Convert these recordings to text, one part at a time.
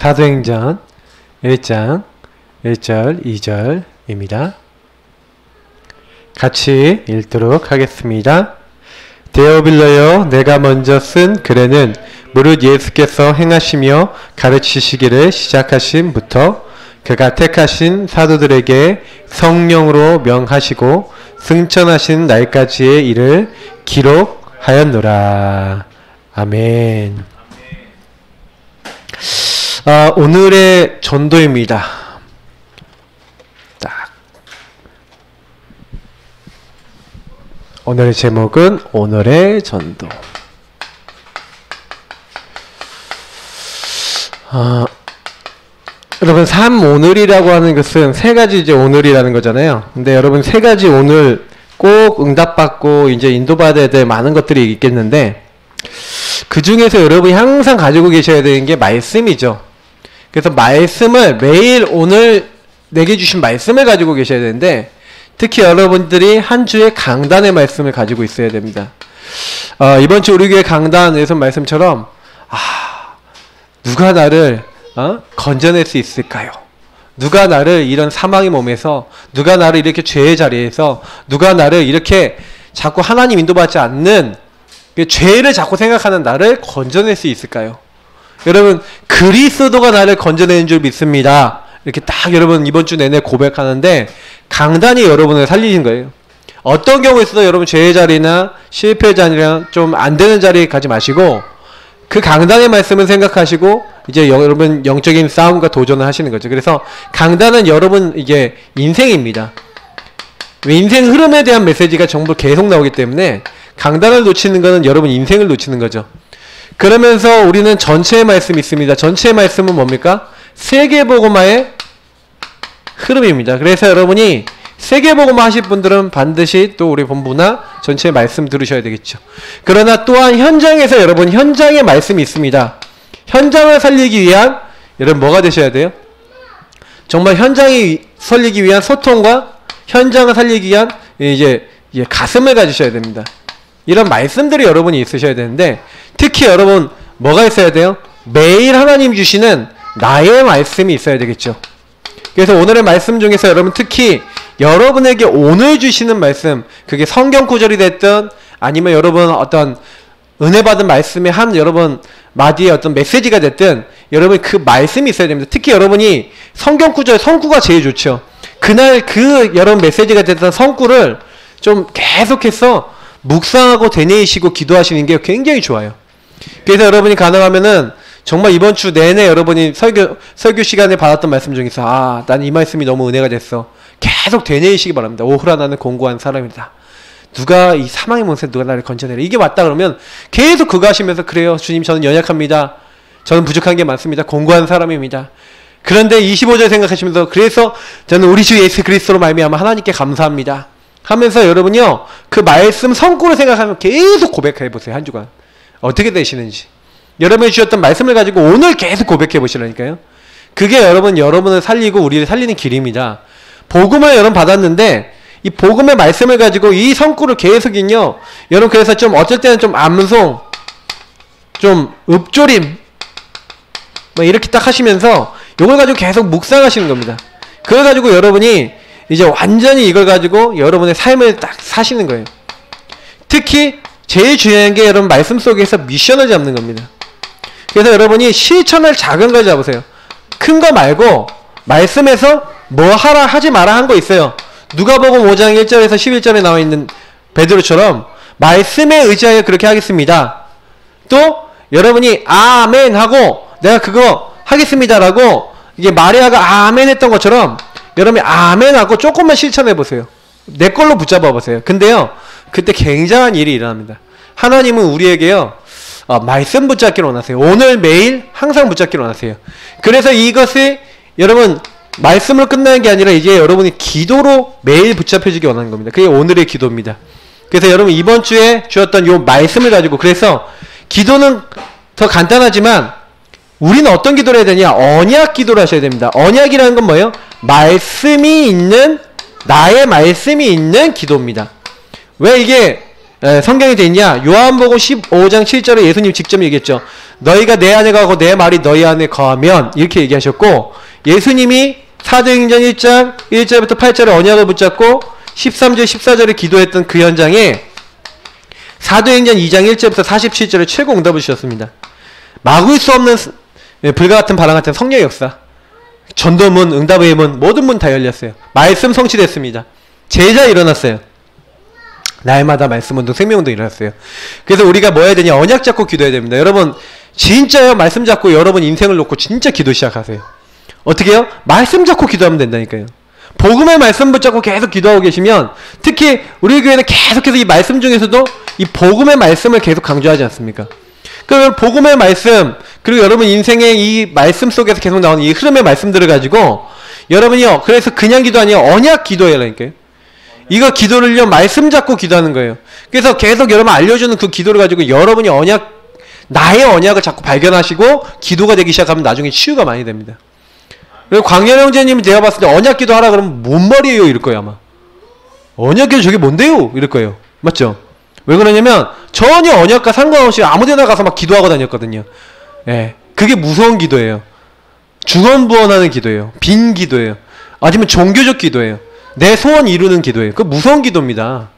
사도행전 1장 1절 2절입니다. 같이 읽도록 하겠습니다. 데오빌러여, 내가 먼저 쓴 글에는 무릇 예수께서 행하시며 가르치시기를 시작하심부터 그가 택하신 사도들에게 성령으로 명하시고 승천하신 날까지의 일을 기록하였노라. 아멘. 오늘의 전도입니다. 오늘의 제목은 오늘의 전도. 여러분, 오늘이라고 하는 것은 세 가지 이제 오늘이라는 거잖아요. 근데 여러분, 세 가지 오늘 꼭 응답받고 이제 인도받아야 될 많은 것들이 있겠는데, 그 중에서 여러분이 항상 가지고 계셔야 되는 게 말씀이죠. 그래서 말씀을 매일 오늘 내게 주신 말씀을 가지고 계셔야 되는데, 특히 여러분들이 한 주에 강단의 말씀을 가지고 있어야 됩니다. 이번 주 우리 교회 강단에서 말씀처럼 누가 나를 건져낼 수 있을까요? 누가 나를 이런 사망의 몸에서, 누가 나를 이렇게 죄의 자리에서, 누가 나를 이렇게 자꾸 하나님 인도받지 않는 죄를 자꾸 생각하는 나를 건져낼 수 있을까요? 여러분, 그리스도가 나를 건져내는 줄 믿습니다. 이렇게 딱 여러분 이번 주 내내 고백하는데 강단이 여러분을 살리신 거예요. 어떤 경우에서도 여러분 죄의 자리나 실패의 자리나 좀 안 되는 자리에 가지 마시고 그 강단의 말씀을 생각하시고 이제 여러분 영적인 싸움과 도전을 하시는 거죠. 그래서 강단은 여러분 이게 인생입니다. 인생 흐름에 대한 메시지가 전부 계속 나오기 때문에 강단을 놓치는 거는 여러분 인생을 놓치는 거죠. 그러면서 우리는 전체의 말씀이 있습니다. 전체의 말씀은 뭡니까? 세계복음화의 흐름입니다. 그래서 여러분이 세계복음화 하실 분들은 반드시 또 우리 본부나 전체의 말씀 들으셔야 되겠죠. 그러나 또한 현장에서 여러분 현장의 말씀이 있습니다. 현장을 살리기 위한 여러분 뭐가 되셔야 돼요? 정말 현장이 살리기 위한 소통과 현장을 살리기 위한 이제 가슴을 가지셔야 됩니다. 이런 말씀들이 여러분이 있으셔야 되는데 특히 여러분 뭐가 있어야 돼요? 매일 하나님 주시는 나의 말씀이 있어야 되겠죠. 그래서 오늘의 말씀 중에서 여러분 특히 여러분에게 오늘 주시는 말씀, 그게 성경 구절이 됐든 아니면 여러분 어떤 은혜 받은 말씀의 한 여러분 마디의 어떤 메시지가 됐든 여러분 그 말씀이 있어야 됩니다. 특히 여러분이 성경 구절, 성구가 제일 좋죠. 그날 그 여러분 메시지가 됐던 성구를 좀 계속해서 묵상하고 되뇌이시고 기도하시는 게 굉장히 좋아요. 그래서 여러분이 가능하면은 정말 이번 주 내내 여러분이 설교 시간에 받았던 말씀 중에서 난 이 말씀이 너무 은혜가 됐어. 계속 되뇌이시기 바랍니다. 오호라 나는 공고한 사람이다. 누가 이 사망의 몸에서 누가 나를 건져내라. 이게 맞다 그러면 계속 그거 하시면서 그래요. 주님 저는 연약합니다. 저는 부족한 게 많습니다. 공고한 사람입니다. 그런데 25절 생각하시면서 그래서 저는 우리 주 예수 그리스도로 말미암아 하나님께 감사합니다. 하면서 여러분요. 그 말씀 성구를 생각하면 계속 고백해 보세요. 한 주간. 어떻게 되시는지. 여러분이 주셨던 말씀을 가지고 오늘 계속 고백해 보시라니까요. 그게 여러분을 살리고 우리를 살리는 길입니다. 복음을 여러분 받았는데 이 복음의 말씀을 가지고 이 성구를 계속은요. 여러분 그래서 좀 어쩔 때는 좀 암송, 좀 읊조림 뭐 이렇게 딱 하시면서 이걸 가지고 계속 묵상하시는 겁니다. 그걸 가지고 여러분이 이제 완전히 이걸 가지고 여러분의 삶을 딱 사시는 거예요. 특히 제일 중요한 게 여러분 말씀 속에서 미션을 잡는 겁니다. 그래서 여러분이 실천을 작은 걸 잡으세요. 큰 거 말고 말씀에서 뭐 하라 하지 마라 한 거 있어요. 누가복음 5장 1절에서 11절에 나와 있는 베드로처럼 말씀에 의지하여 그렇게 하겠습니다. 또 여러분이 아멘 하고 내가 그거 하겠습니다 라고 이게 마리아가 아멘 했던 것처럼 여러분이 아멘 하고 조금만 실천해 보세요. 내 걸로 붙잡아 보세요. 근데요 그때 굉장한 일이 일어납니다. 하나님은 우리에게요 말씀 붙잡기를 원하세요. 오늘 매일 항상 붙잡기를 원하세요. 그래서 이것을 여러분 말씀으로 끝나는 게 아니라 이제 여러분이 기도로 매일 붙잡혀지기 원하는 겁니다. 그게 오늘의 기도입니다. 그래서 여러분 이번 주에 주었던 요 말씀을 가지고 그래서 기도는 더 간단하지만 우리는 어떤 기도를 해야 되냐? 언약 기도를 하셔야 됩니다. 언약이라는 건 뭐예요? 말씀이 있는 나의 말씀이 있는 기도입니다. 왜 이게 성경에 돼 있냐? 요한복음 15장 7절에 예수님 직접 얘기했죠. 너희가 내 안에 거하고 내 말이 너희 안에 거하면 이렇게 얘기하셨고, 예수님이 사도행전 1장 1절부터 8절에 언약을 붙잡고 13절 14절에 기도했던 그 현장에 사도행전 2장 1절부터 47절에 최고 응답을 주셨습니다. 막을 수 없는 불과 같은 바람 같은 성령의 역사, 전도문, 응답의 문, 모든 문 다 열렸어요. 말씀 성취됐습니다. 제자 일어났어요. 날마다 말씀 운동, 생명 운동 일어났어요. 그래서 우리가 뭐 해야 되냐? 언약 잡고 기도해야 됩니다. 여러분 진짜요? 말씀 잡고 여러분 인생을 놓고 진짜 기도 시작하세요. 어떻게 해요? 말씀 잡고 기도하면 된다니까요. 복음의 말씀 붙잡고 계속 기도하고 계시면, 특히 우리 교회는 계속해서 이 말씀 중에서도 이 복음의 말씀을 계속 강조하지 않습니까? 그 복음의 말씀, 그리고 여러분 인생의 이 말씀 속에서 계속 나오는 이 흐름의 말씀들을 가지고 여러분이요, 그래서 그냥 기도 아니에요. 언약 기도해라니까요. 이거 기도를요, 말씀 잡고 기도하는 거예요. 그래서 계속 여러분 알려주는 그 기도를 가지고 여러분이 언약, 나의 언약을 자꾸 발견하시고 기도가 되기 시작하면 나중에 치유가 많이 됩니다. 그리고 광열 형제님이 내가 봤을 때 언약 기도 하라 그러면 뭔 말이에요? 이럴 거예요, 아마. 언약 기도 저게 뭔데요? 이럴 거예요. 맞죠? 왜 그러냐면 전혀 언약과 상관없이 아무 데나 가서 막 기도하고 다녔거든요. 예. 그게 무서운 기도예요. 중언부언하는 기도예요. 빈 기도예요. 아니면 종교적 기도예요. 내 소원 이루는 기도예요. 그 무서운 기도입니다.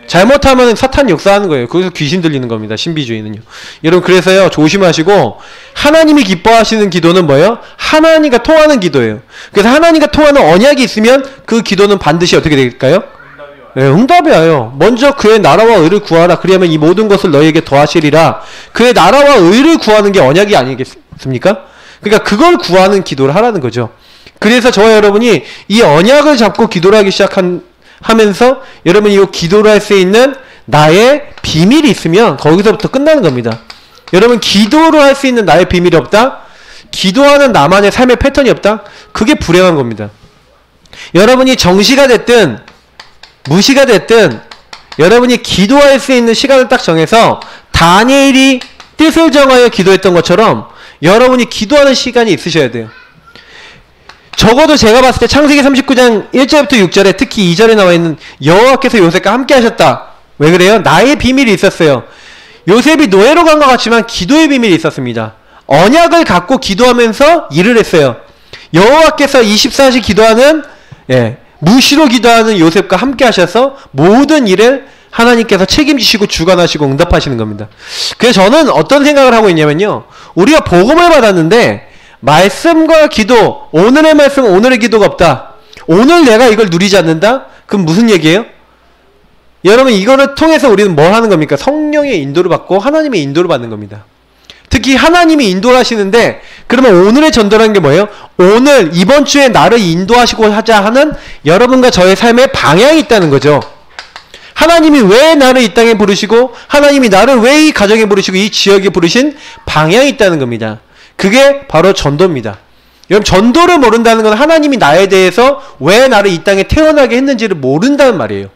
잘못하면 사탄 역사하는 거예요. 거기서 귀신 들리는 겁니다. 신비주의는요. 여러분 그래서요, 조심하시고, 하나님이 기뻐하시는 기도는 뭐예요? 하나님과 통하는 기도예요. 그래서 하나님과 통하는 언약이 있으면 그 기도는 반드시 어떻게 될까요? 네, 응답이 와요. 먼저 그의 나라와 의를 구하라. 그리하면 이 모든 것을 너희에게 더하시리라. 그의 나라와 의를 구하는 게 언약이 아니겠습니까? 그러니까 그걸 구하는 기도를 하라는 거죠. 그래서 저와 여러분이 이 언약을 잡고 기도를 하기 하면서 여러분이 이 기도를 할 수 있는 나의 비밀이 있으면 거기서부터 끝나는 겁니다. 여러분 기도를 할 수 있는 나의 비밀이 없다? 기도하는 나만의 삶의 패턴이 없다? 그게 불행한 겁니다. 여러분이 정시가 됐든 무시가 됐든 여러분이 기도할 수 있는 시간을 딱 정해서 다니엘이 뜻을 정하여 기도했던 것처럼 여러분이 기도하는 시간이 있으셔야 돼요. 적어도 제가 봤을 때 창세기 39장 1절부터 6절에 특히 2절에 나와 있는 여호와께서 요셉과 함께 하셨다. 왜 그래요? 나의 비밀이 있었어요. 요셉이 노예로 간 것 같지만 기도의 비밀이 있었습니다. 언약을 갖고 기도하면서 일을 했어요. 여호와께서 24시 기도하는, 무시로 기도하는 요셉과 함께 하셔서 모든 일을 하나님께서 책임지시고 주관하시고 응답하시는 겁니다. 그래서 저는 어떤 생각을 하고 있냐면요, 우리가 복음을 받았는데 말씀과 기도, 오늘의 말씀, 오늘의 기도가 없다. 오늘 내가 이걸 누리지 않는다? 그럼 무슨 얘기예요? 여러분 이거를 통해서 우리는 뭘 하는 겁니까? 성령의 인도를 받고 하나님의 인도를 받는 겁니다. 특히 하나님이 인도를 하시는데, 그러면 오늘의 전도라는 게 뭐예요? 오늘 이번 주에 나를 인도하시고 하자 하는 여러분과 저의 삶의 방향이 있다는 거죠. 하나님이 왜 나를 이 땅에 부르시고 하나님이 나를 왜 이 가정에 부르시고 이 지역에 부르신 방향이 있다는 겁니다. 그게 바로 전도입니다. 여러분 전도를 모른다는 건 하나님이 나에 대해서 왜 나를 이 땅에 태어나게 했는지를 모른다는 말이에요.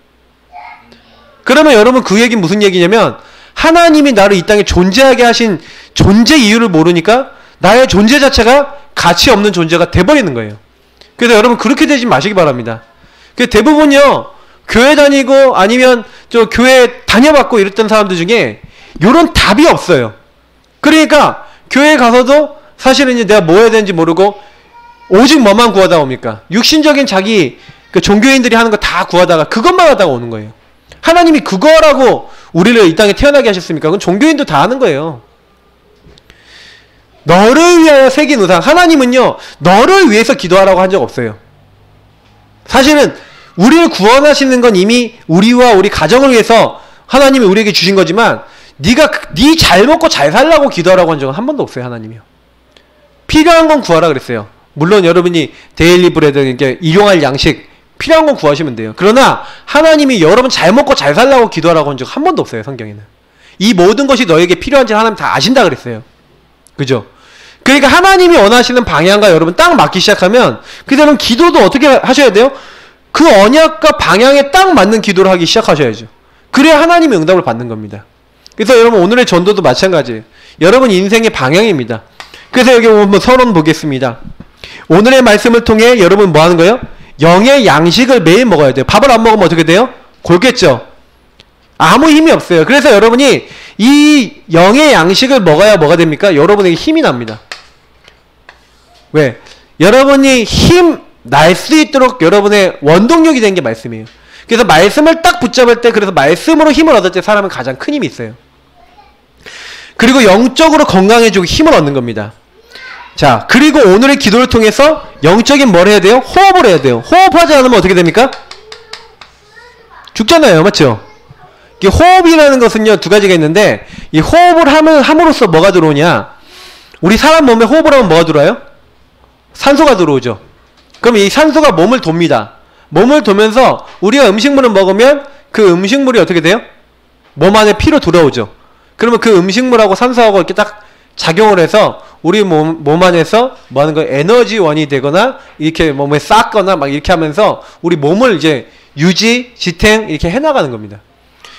그러면 여러분 그 얘기는 무슨 얘기냐면, 하나님이 나를 이 땅에 존재하게 하신 존재 이유를 모르니까 나의 존재 자체가 가치 없는 존재가 돼버리는 거예요. 그래서 여러분 그렇게 되지 마시기 바랍니다. 대부분요, 교회 다니고 아니면 저 교회 다녀봤고 이랬던 사람들 중에 요런 답이 없어요. 그러니까 교회 가서도 사실은 이제 내가 뭐 해야 되는지 모르고 오직 뭐만 구하다 옵니까? 육신적인 자기 그 종교인들이 하는 거 다 구하다가 그것만 하다가 오는 거예요. 하나님이 그거라고 우리를 이 땅에 태어나게 하셨습니까? 그건 종교인도 다 하는 거예요. 너를 위하여 새긴 우상. 하나님은요, 너를 위해서 기도하라고 한 적 없어요. 사실은 우리를 구원하시는 건 이미 우리와 우리 가정을 위해서 하나님이 우리에게 주신 거지만, 네가 네 잘 먹고 잘 살라고 기도하라고 한 적은 한 번도 없어요. 하나님이요. 필요한 건 구하라 그랬어요. 물론 여러분이 데일리 브레드, 이렇게 일용할 양식 필요한 건 구하시면 돼요. 그러나 하나님이 여러분 잘 먹고 잘 살라고 기도하라고 한 적 한 번도 없어요. 성경에는. 이 모든 것이 너에게 필요한지 하나님 다 아신다 그랬어요. 그죠? 그러니까 하나님이 원하시는 방향과 여러분 딱 맞기 시작하면, 그다음에 기도도 어떻게 하셔야 돼요? 그 언약과 방향에 딱 맞는 기도를 하기 시작하셔야죠. 그래야 하나님의 응답을 받는 겁니다. 그래서 여러분 오늘의 전도도 마찬가지예요. 여러분 인생의 방향입니다. 그래서 여기 한번 서론 보겠습니다. 오늘의 말씀을 통해 여러분 뭐 하는 거예요? 영의 양식을 매일 먹어야 돼요. 밥을 안 먹으면 어떻게 돼요? 골겠죠. 아무 힘이 없어요. 그래서 여러분이 이 영의 양식을 먹어야 뭐가 됩니까? 여러분에게 힘이 납니다. 왜? 여러분이 힘 날 수 있도록 여러분의 원동력이 된 게 말씀이에요. 그래서 말씀을 딱 붙잡을 때, 그래서 말씀으로 힘을 얻을 때 사람은 가장 큰 힘이 있어요. 그리고 영적으로 건강해지고 힘을 얻는 겁니다. 자, 그리고 오늘의 기도를 통해서 영적인 뭘 해야 돼요? 호흡을 해야 돼요. 호흡하지 않으면 어떻게 됩니까? 죽잖아요. 맞죠? 이 호흡이라는 것은요, 두 가지가 있는데, 이 호흡을 함으로써 뭐가 들어오냐? 우리 사람 몸에 호흡을 하면 뭐가 들어와요? 산소가 들어오죠. 그럼 이 산소가 몸을 돕니다. 몸을 도면서 우리가 음식물을 먹으면 그 음식물이 어떻게 돼요? 몸 안에 피로 들어오죠. 그러면 그 음식물하고 산소하고 이렇게 딱 작용을 해서 우리 몸 안에서 뭐 하는 거예요? 에너지원이 되거나 이렇게 몸에 쌓거나 막 이렇게 하면서 우리 몸을 이제 유지, 지탱 이렇게 해나가는 겁니다.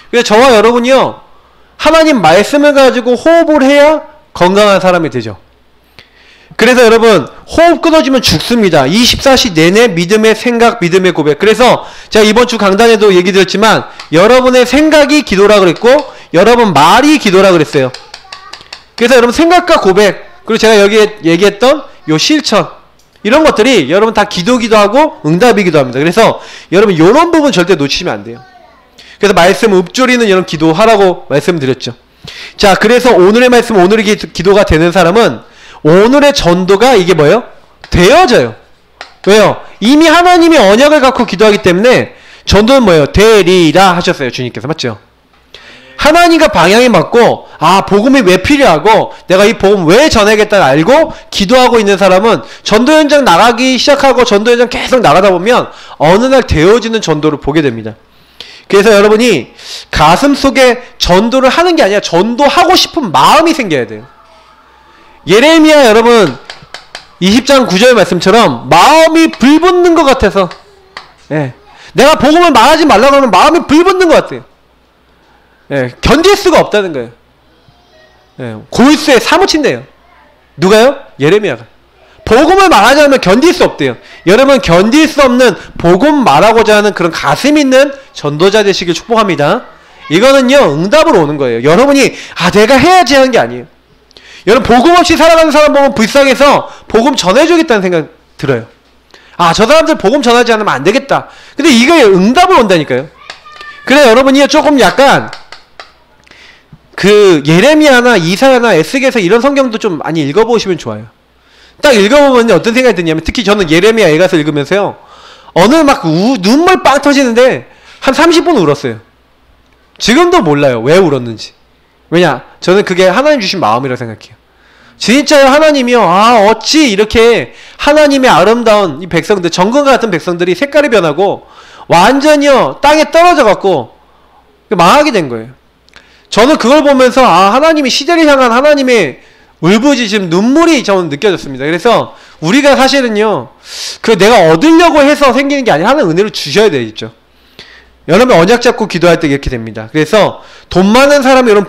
그래서 저와 여러분이요, 하나님 말씀을 가지고 호흡을 해야 건강한 사람이 되죠. 그래서 여러분, 호흡 끊어지면 죽습니다. 24시 내내 믿음의 생각, 믿음의 고백. 그래서 제가 이번 주 강단에도 얘기 드렸지만, 여러분의 생각이 기도라 그랬고, 여러분 말이 기도라 그랬어요. 그래서 여러분 생각과 고백, 그리고 제가 여기에 얘기했던 요 실천, 이런 것들이 여러분 다 기도기도 하고 응답이기도 합니다. 그래서 여러분 이런 부분 절대 놓치시면 안 돼요. 그래서 말씀 읊조리는 이런 기도하라고 말씀드렸죠. 자, 그래서 오늘의 말씀, 오늘의 기도가 되는 사람은 오늘의 전도가 이게 뭐예요? 되어져요. 왜요? 이미 하나님이 언약을 갖고 기도하기 때문에 전도는 뭐예요? 되리라 하셨어요. 주님께서. 맞죠? 하나님과 방향이 맞고, 아, 복음이 왜 필요하고 내가 이 복음 왜 전하겠다를 알고 기도하고 있는 사람은 전도 현장 나가기 시작하고 전도 현장 계속 나가다 보면 어느 날 되어지는 전도를 보게 됩니다. 그래서 여러분이 가슴 속에 전도를 하는 게 아니라 전도하고 싶은 마음이 생겨야 돼요. 예레미야 여러분 20장 9절 말씀처럼 마음이 불붙는 것 같아서, 예, 내가 복음을 말하지 말라고 하면 마음이 불붙는 것 같아요. 예, 견딜 수가 없다는 거예요. 예, 골수에 사무친대요. 누가요? 예레미야가. 복음을 말하지 않으면 견딜 수 없대요. 여러분 견딜 수 없는 복음 말하고자 하는 그런 가슴 있는 전도자 되시길 축복합니다. 이거는요 응답으로 오는 거예요. 여러분이 아 내가 해야지 하는 게 아니에요. 여러분 복음 없이 살아가는 사람 보면 불쌍해서 복음 전해주겠다는 생각 들어요. 아 저 사람들 복음 전하지 않으면 안 되겠다. 근데 이게 응답으로 온다니까요. 그래 여러분이 조금 약간 그 예레미야나 이사야나 에스겔서 이런 성경도 좀 많이 읽어보시면 좋아요. 딱 읽어보면 어떤 생각이 드냐면, 특히 저는 예레미야 에가서 읽으면서요 어느 막 눈물 빵 터지는데 한 30분 울었어요. 지금도 몰라요 왜 울었는지. 왜냐 저는 그게 하나님 주신 마음이라고 생각해요. 진짜요 하나님이요, 아 어찌 이렇게 하나님의 아름다운 이 백성들, 정금과 같은 백성들이 색깔이 변하고 완전히요 땅에 떨어져 갖고 망하게 된 거예요. 저는 그걸 보면서 아 하나님이 시대를 향한 하나님의 울부짖음, 눈물이 저는 느껴졌습니다. 그래서 우리가 사실은요 그 내가 얻으려고 해서 생기는 게 아니라 하나님 은혜를 주셔야 되겠죠. 여러분 언약 잡고 기도할 때 이렇게 됩니다. 그래서 돈 많은 사람이 여러분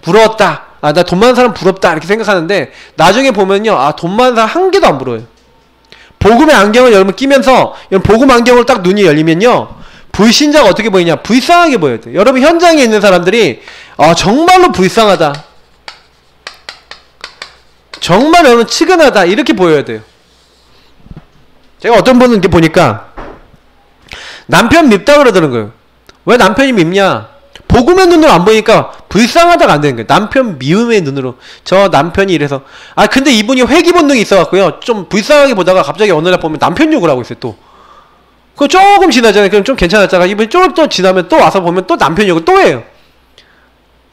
부러웠다, 아 나 돈 많은 사람 부럽다 이렇게 생각하는데 나중에 보면요 아 돈 많은 사람 한 개도 안 부러워요. 복음의 안경을 여러분 끼면서 여러분 복음 안경을 딱 눈이 열리면요 불신자가 어떻게 보이냐, 불쌍하게 보여야 돼요. 여러분 현장에 있는 사람들이 아 정말로 불쌍하다, 정말 여러분 측은하다 이렇게 보여야 돼요. 제가 어떤 분은 이렇게 보니까 남편 밉다 그러더라는 거예요. 왜 남편이 밉냐, 복음의 눈으로 안 보니까 불쌍하다가 안 되는 거예요. 남편 미움의 눈으로 저 남편이 이래서, 아 근데 이분이 회귀 본능이 있어갖고요 좀 불쌍하게 보다가 갑자기 어느 날 보면 남편 욕을 하고 있어요. 또 그거 조금 지나잖아요. 그럼 좀 괜찮았다가 이분이 좀 또 지나면 또 와서 보면 또 남편 욕을 또 해요.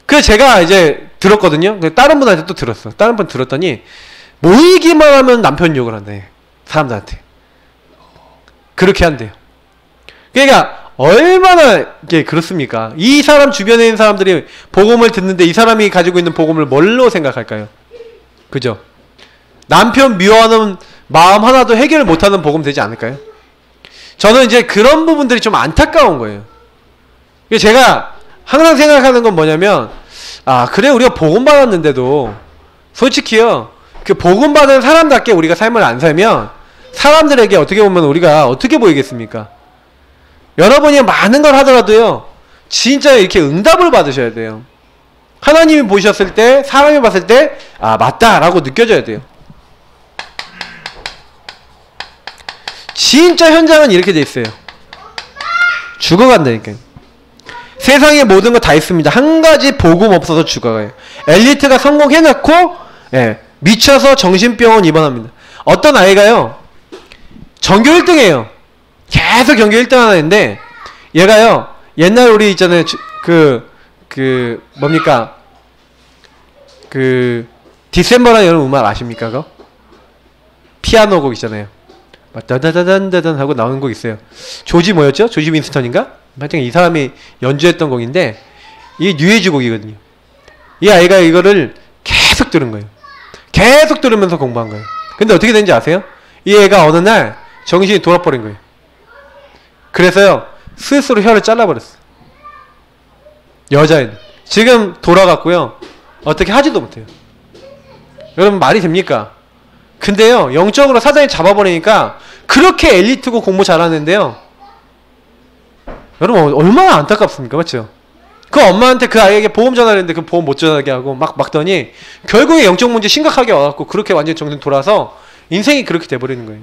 그래서 제가 이제 들었거든요. 다른 분한테 또 들었어. 다른 분 들었더니 모이기만 하면 남편 욕을 한대, 사람들한테. 그렇게 한대요. 그러니까 얼마나 이게 그렇습니까? 이 사람 주변에 있는 사람들이 복음을 듣는데 이 사람이 가지고 있는 복음을 뭘로 생각할까요? 그죠? 남편 미워하는 마음 하나도 해결을 못하는 복음 되지 않을까요? 저는 이제 그런 부분들이 좀 안타까운 거예요. 제가 항상 생각하는 건 뭐냐면, 아 그래 우리가 복음 받았는데도 솔직히요 그 복음 받은 사람답게 우리가 삶을 안 살면 사람들에게 어떻게 보면 우리가 어떻게 보이겠습니까? 여러분이 많은 걸 하더라도요 진짜 이렇게 응답을 받으셔야 돼요. 하나님이 보셨을 때, 사람이 봤을 때, 아, 맞다라고 느껴져야 돼요. 진짜 현장은 이렇게 돼 있어요. 죽어간다니까요. 세상에 모든 거 다 있습니다. 한 가지 복음 없어서 죽어가요. 엘리트가 성공해놓고, 예, 미쳐서 정신병원 입원합니다. 어떤 아이가요, 전교 1등이에요. 계속 전교 1등 하는데, 얘가요, 옛날 우리 있잖아요. 뭡니까? 디셈버라는 여러분 음악 아십니까? 그거? 피아노 곡 있잖아요. 막 다다다단다단 하고 나오는 곡 있어요. 조지 뭐였죠? 조지 윈스턴인가? 하여튼 이 사람이 연주했던 곡인데, 이게 뉴에이지 곡이거든요. 이 아이가 이거를 계속 들은 거예요. 계속 들으면서 공부한 거예요. 근데 어떻게 된지 아세요? 이 애가 어느 날 정신이 돌아버린 거예요. 그래서요, 스스로 혀를 잘라버렸어. 여자애는. 지금 돌아갔고요. 어떻게 하지도 못해요. 여러분 말이 됩니까? 근데요, 영적으로 사단이 잡아버리니까 그렇게 엘리트고 공부 잘하는데요. 여러분 얼마나 안타깝습니까? 맞죠? 그 엄마한테 그 아이에게 보험 전화를 했는데 그 보험 못 전화하게 하고 막더니 결국에 영적 문제 심각하게 와갖고 그렇게 완전히 정신 돌아서 인생이 그렇게 돼버리는 거예요.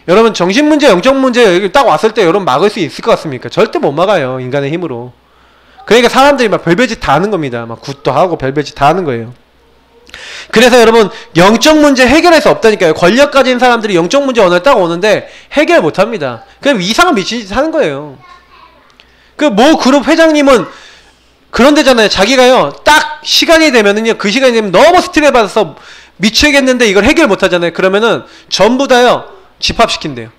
여러분 정신 문제, 영적 문제 여기 딱 왔을 때 여러분 막을 수 있을 것 같습니까? 절대 못 막아요. 인간의 힘으로. 그러니까 사람들이 막 별별짓 다 하는 겁니다. 막 굿도 하고 별별짓 다 하는 거예요. 그래서 여러분 영적 문제 해결할 수 없다니까요. 권력 가진 사람들이 영적 문제 오늘 딱 오는데 해결 못합니다. 그냥 이상한 미친 짓 하는 거예요. 그 모 그룹 회장님은 그런 데잖아요. 자기가요 딱 시간이 되면은요, 그 시간이 되면 너무 스트레스 받아서 미치겠는데 이걸 해결 못 하잖아요. 그러면은 전부 다요 집합시킨대요.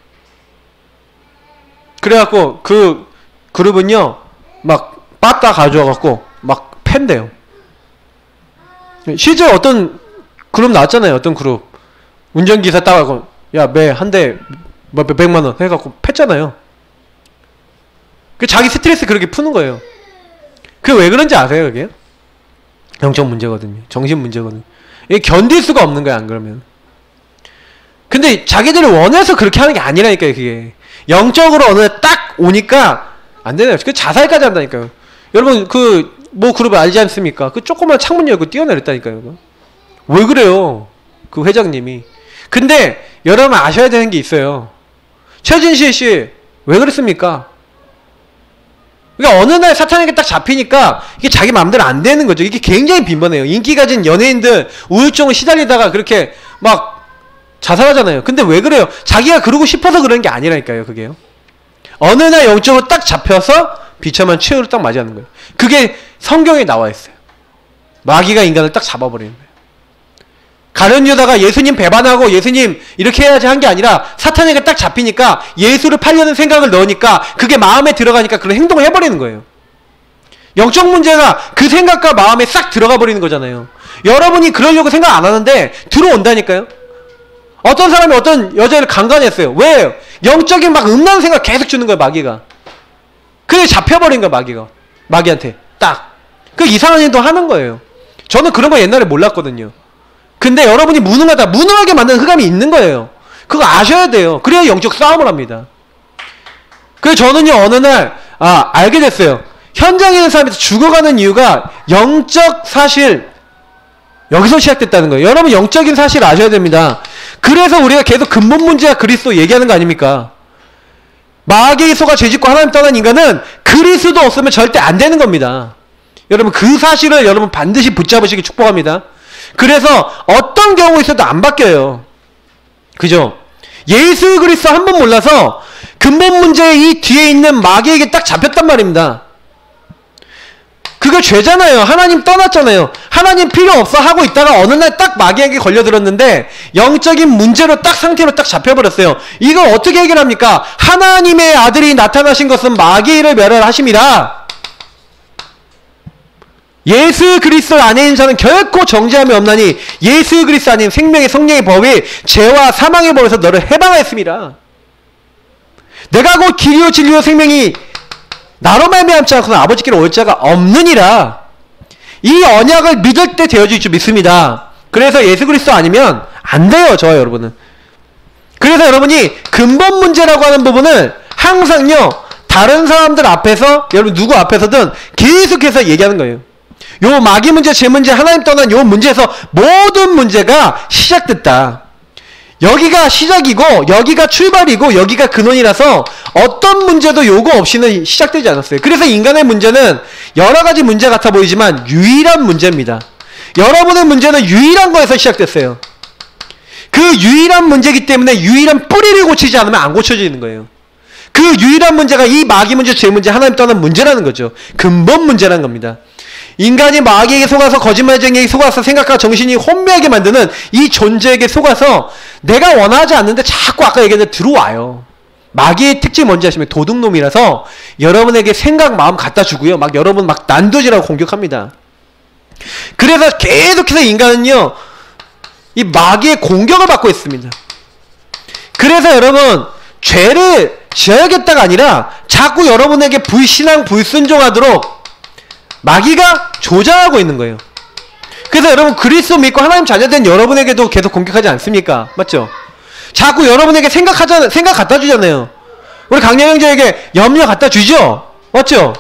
그래갖고 그 그룹은요 막 빠따 가져와갖고 막 팬대요. 실제로 어떤 그룹 나왔잖아요. 어떤 그룹 운전기사 따가고 야 매 한 대 뭐 몇백만원 해갖고 팼잖아요. 그 자기 스트레스 그렇게 푸는 거예요. 그게 왜 그런지 아세요? 그게 영적 문제거든요. 정신 문제거든요. 이게 견딜 수가 없는 거야 안 그러면. 근데 자기들이 원해서 그렇게 하는 게 아니라니까요. 그게 영적으로 어느 날 딱 오니까 안 되나요? 그 자살까지 한다니까요. 여러분 그 뭐 그룹 알지 않습니까? 그 조그만 창문 열고 뛰어내렸다니까요. 왜 그래요? 그 회장님이. 근데 여러분 아셔야 되는 게 있어요. 최진실 씨 왜 그랬습니까? 그러니까 어느 날 사탄에게 딱 잡히니까 이게 자기 마음대로 안 되는 거죠. 이게 굉장히 빈번해요. 인기 가진 연예인들 우울증을 시달리다가 그렇게 막 자살하잖아요. 근데 왜 그래요? 자기가 그러고 싶어서 그런 게 아니라니까요. 그게요. 어느 날 영적으로 딱 잡혀서 비참한 최후를 딱 맞이하는 거예요. 그게 성경에 나와 있어요. 마귀가 인간을 딱 잡아버리는 거예요. 가룟 유다가 예수님 배반하고 예수님 이렇게 해야지 한 게 아니라 사탄에게 딱 잡히니까 예수를 팔려는 생각을 넣으니까 그게 마음에 들어가니까 그런 행동을 해버리는 거예요. 영적 문제가 그 생각과 마음에 싹 들어가 버리는 거잖아요. 여러분이 그러려고 생각 안 하는데 들어온다니까요. 어떤 사람이 어떤 여자를 강간했어요. 왜요? 영적인 막 음란 생각 계속 주는 거예요. 마귀가. 그게 잡혀버린 거야. 마귀한테 딱. 그 이상한 행동 하는 거예요. 저는 그런 거 옛날에 몰랐거든요. 근데 여러분이 무능하게 만드는 흑암이 있는 거예요. 그거 아셔야 돼요. 그래야 영적 싸움을 합니다. 그래서 저는요 어느 날 알게 됐어요. 현장에 있는 사람이 죽어가는 이유가 영적 사실 여기서 시작됐다는 거예요. 여러분 영적인 사실 아셔야 됩니다. 그래서 우리가 계속 근본 문제가 그리스도 얘기하는 거 아닙니까? 마귀의 소가 죄짓고 하나님 떠난 인간은 그리스도 없으면 절대 안 되는 겁니다. 여러분 그 사실을 여러분 반드시 붙잡으시기 축복합니다. 그래서 어떤 경우 있어도 안 바뀌어요. 그죠? 예수 그리스도 한 번 몰라서 근본 문제의 이 뒤에 있는 마귀에게 딱 잡혔단 말입니다. 그게 죄잖아요. 하나님 떠났잖아요. 하나님 필요 없어 하고 있다가 어느 날 딱 마귀에게 걸려들었는데 영적인 문제로 딱 상태로 딱 잡혀버렸어요. 이걸 어떻게 해결합니까? 하나님의 아들이 나타나신 것은 마귀를 멸하심이라. 예수 그리스도 안에 있는 자는 결코 정죄함이 없나니 예수 그리스도 안에 있는 생명의 성령의 법이 죄와 사망의 법에서 너를 해방하였습니다. 내가 곧 길이요 진리요 생명이 나로 말미암지 않고는 아버지께로 올 자가 없느니라. 이 언약을 믿을 때 되어질 줄 믿습니다. 그래서 예수 그리스도 아니면 안 돼요. 저와 여러분은. 그래서 여러분이 근본 문제라고 하는 부분을 항상요 다른 사람들 앞에서, 여러분 누구 앞에서든 계속해서 얘기하는 거예요. 요 마귀 문제, 제 문제, 하나님 떠난 요 문제에서 모든 문제가 시작됐다. 여기가 시작이고 여기가 출발이고 여기가 근원이라서 어떤 문제도 요거 없이는 시작되지 않았어요. 그래서 인간의 문제는 여러 가지 문제 같아 보이지만 유일한 문제입니다. 여러분의 문제는 유일한 거에서 시작됐어요. 그 유일한 문제이기 때문에 유일한 뿌리를 고치지 않으면 안 고쳐지는 거예요. 그 유일한 문제가 이 마귀 문제, 죄 문제, 하나님 떠난 문제라는 거죠. 근본 문제라는 겁니다. 인간이 마귀에게 속아서, 거짓말쟁이에게 속아서 생각과 정신이 혼미하게 만드는 이 존재에게 속아서 내가 원하지 않는데 자꾸 아까 얘기했는데 들어와요. 마귀의 특징이 뭔지 아시면 도둑놈이라서 여러분에게 생각, 마음 갖다 주고요. 막 여러분 막 난도질하고 공격합니다. 그래서 계속해서 인간은요, 이 마귀의 공격을 받고 있습니다. 그래서 여러분, 죄를 지어야겠다가 아니라 자꾸 여러분에게 불신앙, 불순종하도록 마귀가 조장하고 있는 거예요. 그래서 여러분, 그리스도 믿고 하나님 자녀된 여러분에게도 계속 공격하지 않습니까? 맞죠? 자꾸 여러분에게 생각 갖다 주잖아요. 우리 강렬 형제에게 염려 갖다 주죠? 맞죠?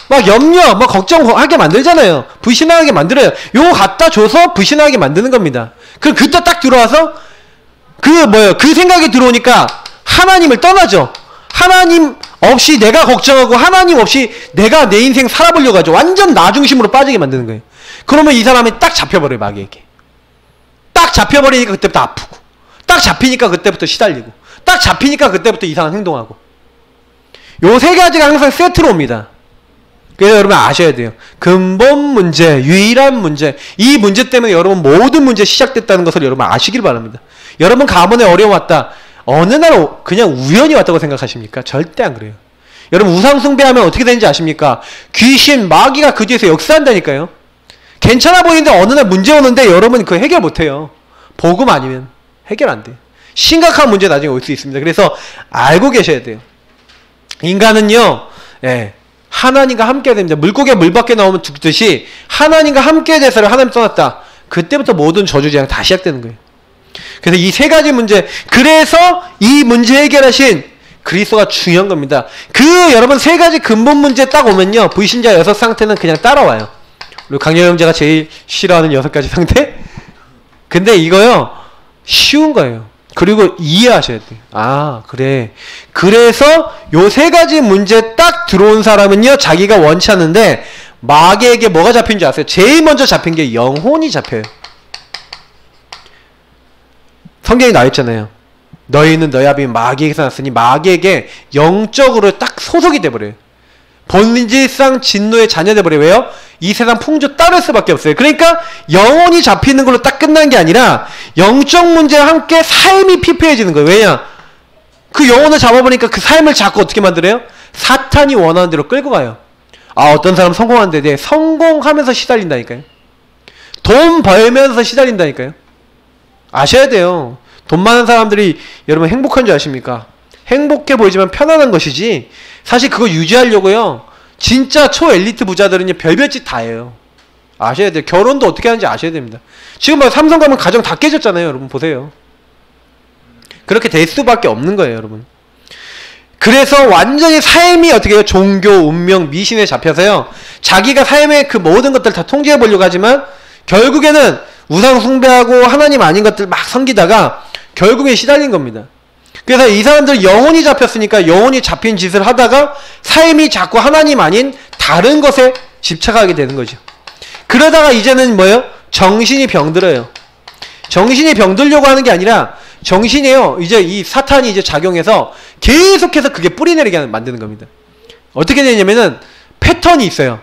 막 염려, 막 걱정하게 만들잖아요. 불신하게 만들어요. 요거 갖다 줘서 불신하게 만드는 겁니다. 그럼 그때 딱 들어와서 그 생각이 들어오니까 하나님을 떠나죠. 하나님 없이 내가 걱정하고 하나님 없이 내가 내 인생 살아보려고 하죠. 완전 나 중심으로 빠지게 만드는 거예요. 그러면 이 사람이 딱 잡혀버려요, 마귀에게. 딱 잡혀버리니까 그때부터 아프고, 딱 잡히니까 그때부터 시달리고, 딱 잡히니까 그때부터 이상한 행동하고. 요 세 가지가 항상 세트로 옵니다. 그래서 여러분 아셔야 돼요. 근본 문제, 유일한 문제, 이 문제 때문에 여러분 모든 문제 시작됐다는 것을 여러분 아시길 바랍니다. 여러분 가문에 어려움 왔다, 어느 날 그냥 우연히 왔다고 생각하십니까? 절대 안 그래요. 여러분 우상 숭배하면 어떻게 되는지 아십니까? 귀신, 마귀가 그 뒤에서 역사한다니까요. 괜찮아 보이는데 어느 날 문제 오는데 여러분 그거 해결 못해요. 복음 아니면 해결 안 돼요. 심각한 문제 나중에 올 수 있습니다. 그래서 알고 계셔야 돼요. 인간은요, 하나님과 함께 해야 됩니다. 물고기가 물 밖에 나오면 죽듯이 하나님과 함께 돼서 하나님 떠났다. 그때부터 모든 저주재앙 다 시작되는 거예요. 그래서 이 세 가지 문제, 그래서 이 문제 해결하신 그리스도가 중요한 겁니다. 여러분 세 가지 근본 문제 딱 오면요, 불신자 6상태는 그냥 따라와요. 그리고 강렬 형제가 제일 싫어하는 6가지 상태? 근데 이거요, 쉬운 거예요. 그리고 이해하셔야 돼요. 아, 그래. 그래서 요 세 가지 문제 딱 들어온 사람은요, 자기가 원치 않는데 마귀에게 뭐가 잡힌 줄 아세요? 제일 먼저 잡힌 게 영혼이 잡혀요. 성경이 나와있잖아요. 너희는 너희 아비 마귀에게서 났으니 마귀에게 영적으로 딱 소속이 돼버려요. 본질상 진노의 자녀 돼버려요. 왜요? 이 세상 풍조 따를 수밖에 없어요. 그러니까 영혼이 잡히는 걸로 딱 끝난 게 아니라 영적 문제와 함께 삶이 피폐해지는 거예요. 왜냐? 그 영혼을 잡아보니까 그 삶을 자꾸 어떻게 만들어요? 사탄이 원하는 대로 끌고 가요. 아, 어떤 사람 성공하는데 성공하면서 시달린다니까요. 돈 벌면서 시달린다니까요. 아셔야 돼요. 돈 많은 사람들이 여러분 행복한 줄 아십니까? 행복해 보이지만 편안한 것이지, 사실 그거 유지하려고요, 진짜 초엘리트 부자들은요 별별 짓 다 해요. 아셔야 돼요. 결혼도 어떻게 하는지 아셔야 됩니다. 지금 뭐 삼성 가면 가정 다 깨졌잖아요. 여러분 보세요. 그렇게 될 수밖에 없는 거예요, 여러분. 그래서 완전히 삶이 어떻게 해요? 종교, 운명, 미신에 잡혀서요, 자기가 삶의 그 모든 것들 다 통제해 보려고 하지만 결국에는 우상 숭배하고 하나님 아닌 것들 막 섬기다가 결국에 시달린 겁니다. 그래서 이 사람들 영혼이 잡혔으니까 영혼이 잡힌 짓을 하다가 삶이 자꾸 하나님 아닌 다른 것에 집착하게 되는 거죠. 그러다가 이제는 뭐예요? 정신이 병들어요. 정신이 병들려고 하는 게 아니라 정신이에요. 이제 이 사탄이 이제 작용해서 계속해서 그게 뿌리내리게 만드는 겁니다. 어떻게 되냐면은 패턴이 있어요.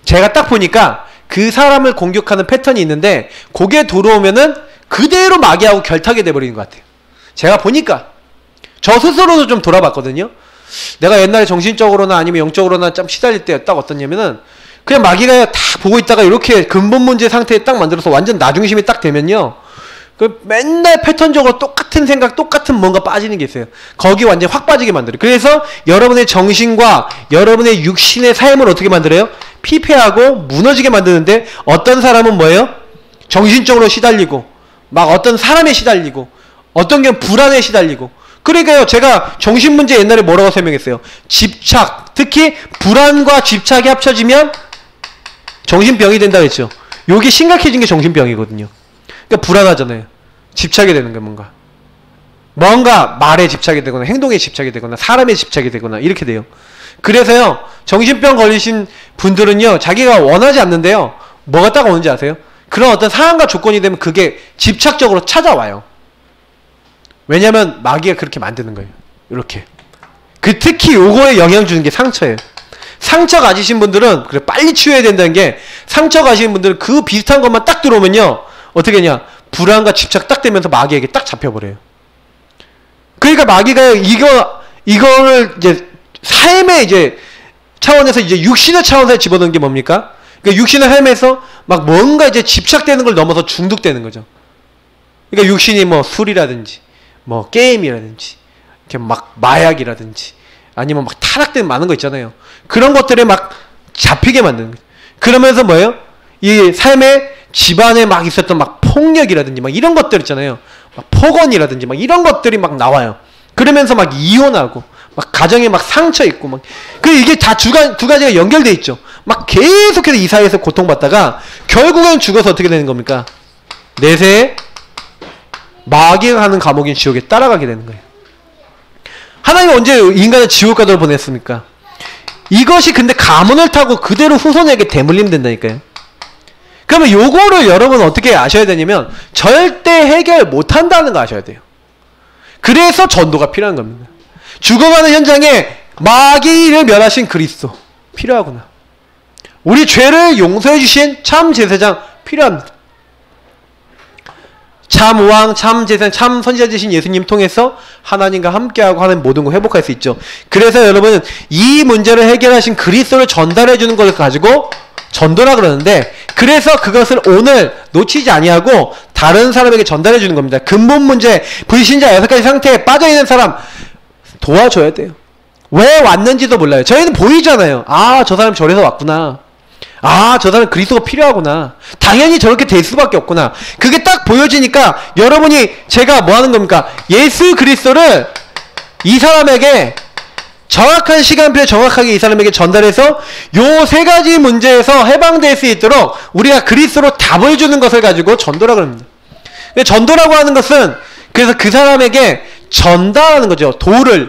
제가 딱 보니까 그 사람을 공격하는 패턴이 있는데 그게 들어오면은 그대로 마귀하고 결탁이 돼버리는 것 같아요. 제가 보니까 저 스스로도 좀 돌아봤거든요. 내가 옛날에 정신적으로나 아니면 영적으로나 좀 시달릴 때 딱 어떠냐면은 그냥 마귀가 다 보고 있다가 이렇게 근본 문제 상태에 딱 만들어서 완전 나중심이 딱 되면요, 그 맨날 패턴적으로 똑같은 생각, 똑같은 뭔가 빠지는 게 있어요. 거기 완전 확 빠지게 만들어요. 그래서 여러분의 정신과 여러분의 육신의 삶을 어떻게 만들어요? 피폐하고 무너지게 만드는데, 어떤 사람은 뭐예요? 정신적으로 시달리고, 막 어떤 사람에 시달리고, 어떤 경우는 불안에 시달리고, 그러니까요, 제가 정신문제 옛날에 뭐라고 설명했어요? 집착, 특히 불안과 집착이 합쳐지면 정신병이 된다고 했죠. 요게 심각해진 게 정신병이거든요. 그러니까 불안하잖아요. 집착이 되는 거예요, 뭔가 말에 집착이 되거나 행동에 집착이 되거나 사람에 집착이 되거나 이렇게 돼요. 그래서요, 정신병 걸리신 분들은요, 자기가 원하지 않는데요, 뭐가 딱 오는지 아세요? 그런 어떤 상황과 조건이 되면 그게 집착적으로 찾아와요. 왜냐면 마귀가 그렇게 만드는 거예요. 이렇게. 특히 요거에 영향 주는 게 상처예요. 상처 가지신 분들은 그래 빨리 치유해야 된다는 게, 상처 가지신 분들은 그 비슷한 것만 딱 들어오면요, 어떻게 하냐, 불안과 집착 딱 되면서 마귀에게 딱 잡혀버려요. 그러니까 마귀가 이거를 이제 삶의 이제 차원에서 이제 육신의 차원에서 집어넣는 게 뭡니까? 그러니까 육신의 삶에서 막 뭔가 이제 집착되는 걸 넘어서 중독되는 거죠. 그러니까 육신이 뭐 술이라든지 뭐 게임이라든지 이렇게 막 마약이라든지 아니면 막 타락된 많은 거 있잖아요. 그런 것들에 막 잡히게 만드는 거예요. 그러면서 뭐예요? 이 삶의 집안에 막 있었던 막 폭력이라든지 막 이런 것들 있잖아요. 막 폭언이라든지 막 이런 것들이 막 나와요. 그러면서 막 이혼하고 막 가정에 막 상처 있고 막, 이게 다 두 가지가 연결돼 있죠. 막 계속해서 이 사회에서 고통받다가 결국엔 죽어서 어떻게 되는 겁니까? 내세에 마귀가 하는 감옥인 지옥에 따라가게 되는 거예요. 하나님이 언제 인간을 지옥 가도록 보냈습니까? 이것이 근데 가문을 타고 그대로 후손에게 대물림 된다니까요. 그러면 요거를 여러분 어떻게 아셔야 되냐면, 절대 해결 못한다는 거 아셔야 돼요. 그래서 전도가 필요한 겁니다. 죽어가는 현장에 마귀를 멸하신 그리스도 필요하구나. 우리 죄를 용서해 주신 참 제사장 필요합니다. 참 왕, 참 제사장, 참 선지자 되신 예수님 통해서 하나님과 함께하고 하는 모든 걸 회복할 수 있죠. 그래서 여러분은 이 문제를 해결하신 그리스도를 전달해 주는 걸 가지고 전도라 그러는데, 그래서 그것을 오늘 놓치지 아니하고 다른 사람에게 전달해 주는 겁니다. 근본 문제, 불신자 6가지 상태에 빠져있는 사람 도와줘야 돼요. 왜 왔는지도 몰라요. 저희는 보이잖아요. 아, 저 사람 저래서 왔구나. 아, 저 사람 그리스도가 필요하구나. 당연히 저렇게 될 수밖에 없구나. 그게 딱 보여지니까 여러분이, 제가 뭐 하는 겁니까? 예수 그리스도를 이 사람에게 정확한 시간표에 정확하게 이 사람에게 전달해서 요 3가지 문제에서 해방될 수 있도록 우리가 그리스도로 답을 주는 것을 가지고 전도라고 합니다. 전도라고 하는 것은 그래서 그 사람에게 전달하는 거죠.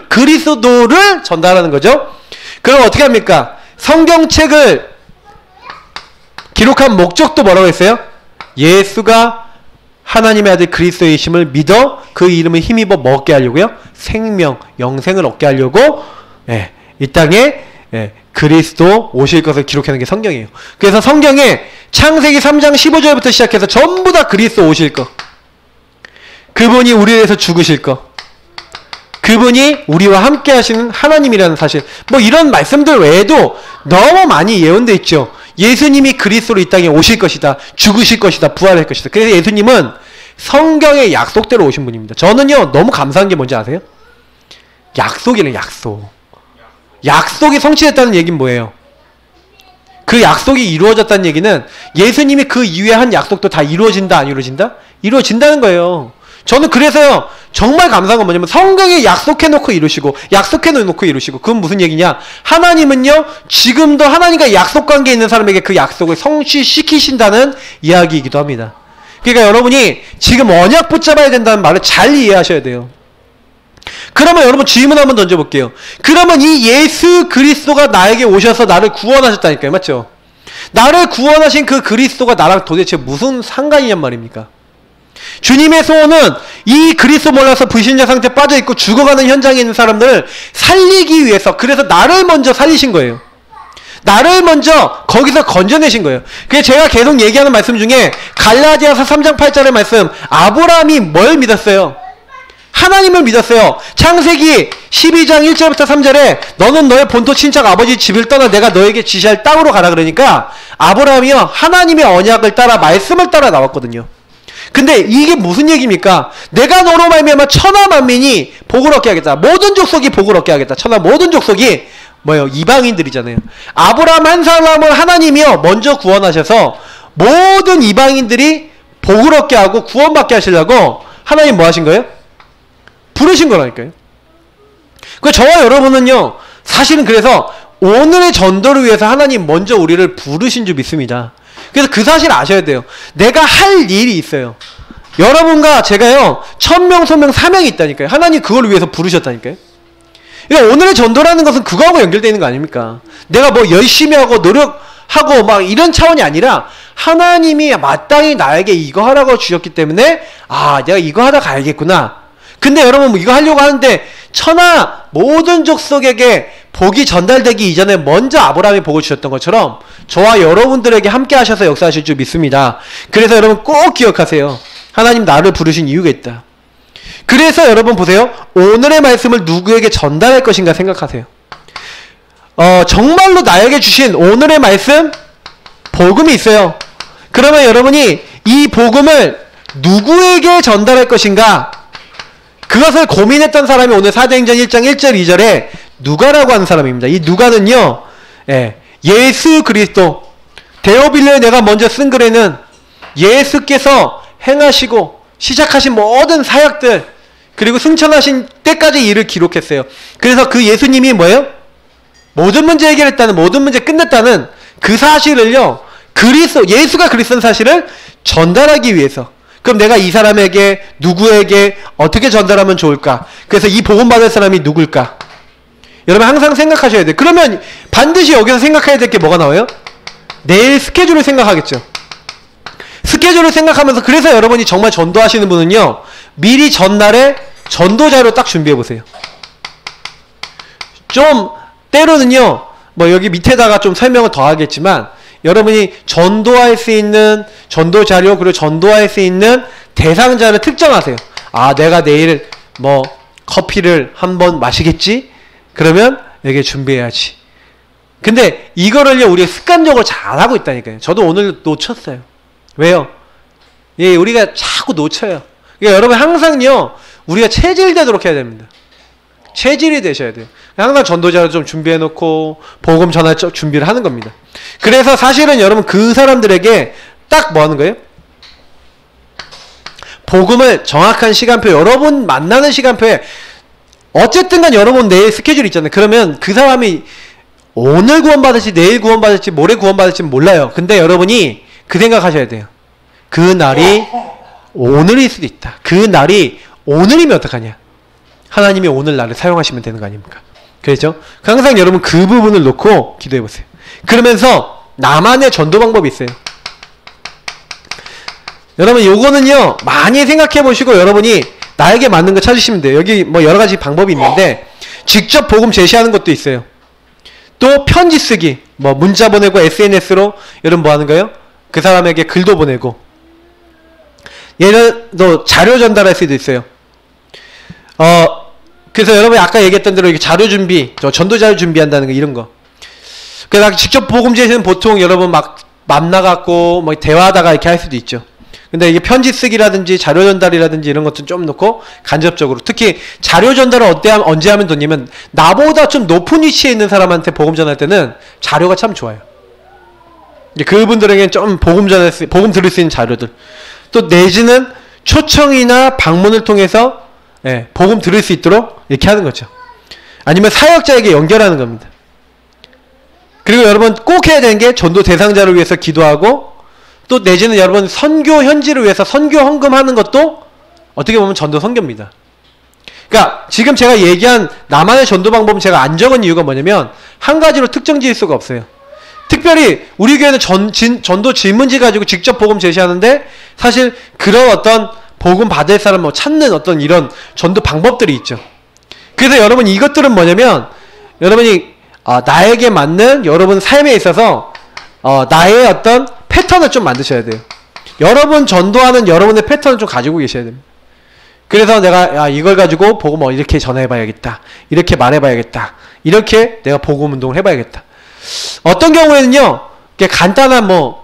그리스도를 전달하는 거죠. 그럼 어떻게 합니까? 성경책을 기록한 목적도 뭐라고 했어요? 예수가 하나님의 아들 그리스도이심을 믿어 그 이름을 힘입어 먹게 하려고요. 생명, 영생을 얻게 하려고, 이 땅에 그리스도 오실 것을 기록하는 게 성경이에요. 그래서 성경에 창세기 3장 15절부터 시작해서 전부 다 그리스도 오실 것, 그분이 우리를 위해서 죽으실 것, 그분이 우리와 함께 하시는 하나님이라는 사실, 뭐 이런 말씀들 외에도 너무 많이 예언되어 있죠. 예수님이 그리스도로 이 땅에 오실 것이다, 죽으실 것이다, 부활할 것이다. 그래서 예수님은 성경의 약속대로 오신 분입니다. 저는요, 너무 감사한 게 뭔지 아세요? 약속이네, 약속. 약속이 성취됐다는 얘기는 뭐예요? 그 약속이 이루어졌다는 얘기는 예수님이 그 이후에 한 약속도 다 이루어진다, 안 이루어진다? 이루어진다는 거예요. 저는 그래서요, 정말 감사한 건 뭐냐면, 성경에 약속해놓고 이루시고, 약속해놓고 이루시고, 그건 무슨 얘기냐? 하나님은요, 지금도 하나님과 약속관계에 있는 사람에게 그 약속을 성취시키신다는 이야기이기도 합니다. 그러니까 여러분이 지금 언약 붙잡아야 된다는 말을 잘 이해하셔야 돼요. 그러면 여러분 질문 한번 던져볼게요. 그러면 이 예수 그리스도가 나에게 오셔서 나를 구원하셨다니까요. 맞죠? 나를 구원하신 그 그리스도가 나랑 도대체 무슨 상관이냔 말입니까? 주님의 소원은 이 그리스도 몰라서 불신자 상태에 빠져있고 죽어가는 현장에 있는 사람들을 살리기 위해서, 그래서 나를 먼저 살리신 거예요. 나를 먼저 거기서 건져내신 거예요. 그래서 제가 계속 얘기하는 말씀 중에 갈라디아서 3장 8절의 말씀, 아브라함이 뭘 믿었어요? 하나님을 믿었어요. 창세기 12장 1절부터 3절에 너는 너의 본토 친척 아버지 집을 떠나 내가 너에게 지시할 땅으로 가라 그러니까 아브라함이요, 하나님의 언약을 따라 말씀을 따라 나왔거든요. 근데 이게 무슨 얘기입니까? 내가 너로 말미암아 천하 만민이 복을 얻게 하겠다. 모든 족속이 복을 얻게 하겠다. 천하 모든 족속이 뭐예요? 이방인들이잖아요. 아브라함 한 사람을 하나님이요 먼저 구원하셔서 모든 이방인들이 복을 얻게 하고 구원받게 하시려고 하나님 뭐 하신 거예요? 부르신 거라니까요. 저와 여러분은요, 사실은 그래서 오늘의 전도를 위해서 하나님 먼저 우리를 부르신 줄 믿습니다. 그래서 그 사실 아셔야 돼요. 내가 할 일이 있어요. 여러분과 제가요, 1000명, 소명, 사명이 있다니까요. 하나님 그걸 위해서 부르셨다니까요. 그러니까 오늘의 전도라는 것은 그거하고 연결되어 있는 거 아닙니까? 내가 뭐 열심히 하고 노력하고 막 이런 차원이 아니라 하나님이 마땅히 나에게 이거 하라고 주셨기 때문에 내가 이거 하다 가야겠구나. 근데 여러분 뭐 이거 하려고 하는데 천하 모든 족속에게 복이 전달되기 이전에 먼저 아브라함이 복을 주셨던 것처럼 저와 여러분들에게 함께 하셔서 역사하실 줄 믿습니다. 그래서 여러분 꼭 기억하세요. 하나님 나를 부르신 이유가 있다. 그래서 여러분 보세요. 오늘의 말씀을 누구에게 전달할 것인가 생각하세요. 정말로 나에게 주신 오늘의 말씀 복음이 있어요. 그러면 여러분이 이 복음을 누구에게 전달할 것인가, 그것을 고민했던 사람이 오늘 사도행전 1장 1절 2절에 누가라고 하는 사람입니다. 이 누가는요, 예수 그리스도, 데오빌로에 내가 먼저 쓴 글에는 예수께서 행하시고 시작하신 모든 사역들, 그리고 승천하신 때까지 일을 기록했어요. 그래서 그 예수님이 뭐예요? 모든 문제 해결했다는, 모든 문제 끝냈다는 그 사실을요, 예수가 그리스도인 사실을 전달하기 위해서. 그럼 내가 이 사람에게, 누구에게 어떻게 전달하면 좋을까? 그래서 이 복음 받을 사람이 누굴까? 여러분 항상 생각하셔야 돼요. 그러면 반드시 여기서 생각해야 될 게 뭐가 나와요? 내일 스케줄을 생각하겠죠. 스케줄을 생각하면서, 그래서 여러분이 정말 전도하시는 분은요, 미리 전날에 전도 자료 딱 준비해 보세요. 좀 때로는요, 뭐 여기 밑에다가 좀 설명을 더 하겠지만, 여러분이 전도할 수 있는 전도 자료, 그리고 전도할 수 있는 대상자를 특정하세요. 내가 내일 뭐 커피를 한번 마시겠지? 그러면 여기에 준비해야지. 근데 이거를요, 우리가 습관적으로 잘하고 있다니까요. 저도 오늘 놓쳤어요. 왜요? 우리가 자꾸 놓쳐요. 그러니까 여러분 항상요, 우리가 체질되도록 해야 됩니다. 체질이 되셔야 돼요. 항상 전도자를 좀 준비해놓고 복음 전할 준비를 하는 겁니다. 그래서 사실은 여러분 그 사람들에게 딱 뭐 하는 거예요? 복음을 정확한 시간표, 여러분 만나는 시간표에, 어쨌든 간 여러분 내일 스케줄이 있잖아요. 그러면 그 사람이 오늘 구원받을지 내일 구원받을지 모레 구원받을지 몰라요. 근데 여러분이 그 생각하셔야 돼요. 그 날이 오늘일 수도 있다. 그 날이 오늘이면 어떡하냐? 하나님이 오늘 나를 사용하시면 되는 거 아닙니까? 그렇죠? 항상 여러분 그 부분을 놓고 기도해 보세요. 그러면서 나만의 전도 방법이 있어요. 여러분 요거는요, 많이 생각해 보시고 여러분이 나에게 맞는 거 찾으시면 돼요. 여기 뭐 여러 가지 방법이 있는데, 직접 복음 제시하는 것도 있어요. 또 편지 쓰기, 뭐 문자 보내고 SNS로 여러분 뭐 하는 거예요? 그 사람에게 글도 보내고, 얘는 또 자료 전달할 수도 있어요. 그래서 여러분이 아까 얘기했던 대로 이렇게 자료 준비, 전도 자료 준비한다는 거, 이런 거. 그래서 직접 복음 제시는 보통 여러분 막 만나갖고 뭐 대화하다가 이렇게 할 수도 있죠. 근데 이게 편지 쓰기라든지 자료 전달이라든지 이런 것좀 좀 놓고 간접적으로, 특히 자료 전달을 언제 하면 좋냐면, 나보다 좀 높은 위치에 있는 사람한테 복음 전할 때는 자료가 참 좋아요. 그분들에게는 좀 복음 들을 수 있는 자료들, 또 내지는 초청이나 방문을 통해서 복음 들을 수 있도록 이렇게 하는 거죠. 아니면 사역자에게 연결하는 겁니다. 그리고 여러분 꼭 해야 되는 게 전도 대상자를 위해서 기도하고, 또 내지는 여러분 선교 현지를 위해서 선교 헌금하는 것도 어떻게 보면 전도 선교입니다. 그러니까 지금 제가 얘기한 나만의 전도 방법은 제가 안 적은 이유가 뭐냐면, 한 가지로 특정 지을 수가 없어요. 특별히 우리 교회는 전도 질문지 가지고 직접 복음 제시하는데, 사실 그런 어떤 복음 받을 사람을 찾는 어떤 이런 전도 방법들이 있죠. 그래서 여러분 이것들은 뭐냐면, 여러분이 나에게 맞는 여러분 삶에 있어서 나의 어떤 패턴을 좀 만드셔야 돼요. 여러분 전도하는 여러분의 패턴을 좀 가지고 계셔야 됩니다. 그래서 내가 이걸 가지고 복음 이렇게 전해봐야겠다, 이렇게 말해봐야겠다, 이렇게 내가 복음 운동을 해봐야겠다. 어떤 경우에는요, 간단한 뭐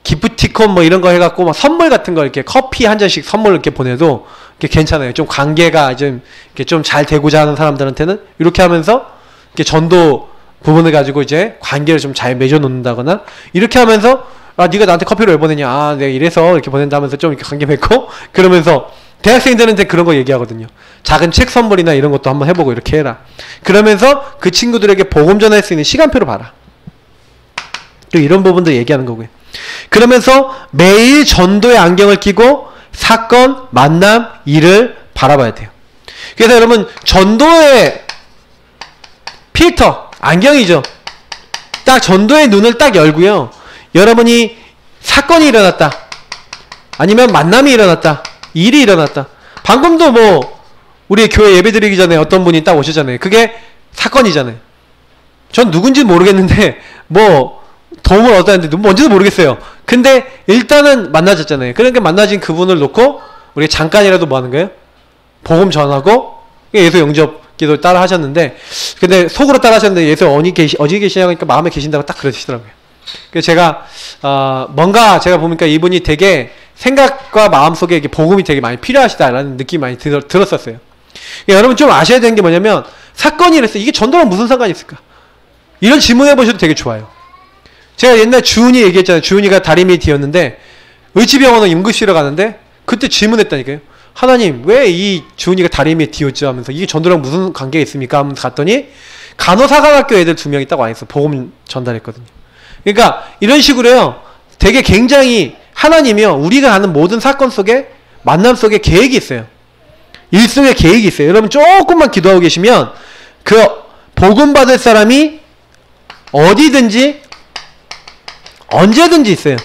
기프티콘 뭐 이런 거 해갖고 막 선물 같은 거, 이렇게 커피 한 잔씩 선물 이렇게 보내도 이렇게 괜찮아요. 좀 관계가 좀 잘 되고자 하는 사람들한테는 이렇게 하면서 이렇게 전도 부분을 가지고 이제 관계를 좀 잘 맺어 놓는다거나, 이렇게 하면서 아 네가 나한테 커피를 왜 보내냐, 아 내가 이래서 이렇게 보낸다면서 좀 이렇게 관계 맺고, 그러면서 대학생들한테 그런 거 얘기하거든요. 작은 책 선물이나 이런 것도 한번 해보고 이렇게 해라. 그러면서 그 친구들에게 복음 전할 수 있는 시간표를 봐라. 또 이런 부분들 얘기하는 거고요. 그러면서 매일 전도의 안경을 끼고 사건, 만남, 일을 바라봐야 돼요. 그래서 여러분 전도의 필터, 안경이죠. 딱 전도의 눈을 딱 열고요. 여러분이 사건이 일어났다, 아니면 만남이 일어났다, 일이 일어났다. 방금도 뭐 우리 교회 예배 드리기 전에 어떤 분이 딱 오셨잖아요. 그게 사건이잖아요. 전 누군지 모르겠는데 뭐 도움을 얻었는데 뭔지도 모르겠어요. 근데 일단은 만나졌잖아요. 그러니까 만나진 그분을 놓고 우리 잠깐이라도 뭐 하는 거예요? 복음 전하고 예수 영접 기도 따라 하셨는데, 근데 속으로 따라 하셨는데 예수 어디 계시냐니까 마음에 계신다고 딱 그러시더라고요. 그래서 제가 뭔가 제가 보니까 이분이 되게 생각과 마음속에 이게 복음이 되게 많이 필요하시다라는 느낌이 많이 들었었어요. 그러니까 여러분 좀 아셔야 되는 게 뭐냐면, 사건이 이랬어요. 이게 전도랑 무슨 상관이 있을까? 이런 질문해 보셔도 되게 좋아요. 제가 옛날 주은이 얘기했잖아요. 주은이가 다리미 뒤였는데 의치병원에 응급실에 가는데 그때 질문했다니까요. 하나님 왜 이 주은이가 다리미에 뒤었죠? 하면서 이게 전도랑 무슨 관계가 있습니까? 하면서 갔더니 간호사관학교 애들 2명이 딱 와있어. 복음 전달했거든요. 그러니까 이런 식으로요. 되게 굉장히 하나님이요, 우리가 하는 모든 사건 속에, 만남 속에 계획이 있어요. 일 속에 계획이 있어요. 여러분 조금만 기도하고 계시면 그 복음 받을 사람이 어디든지 언제든지 있어요.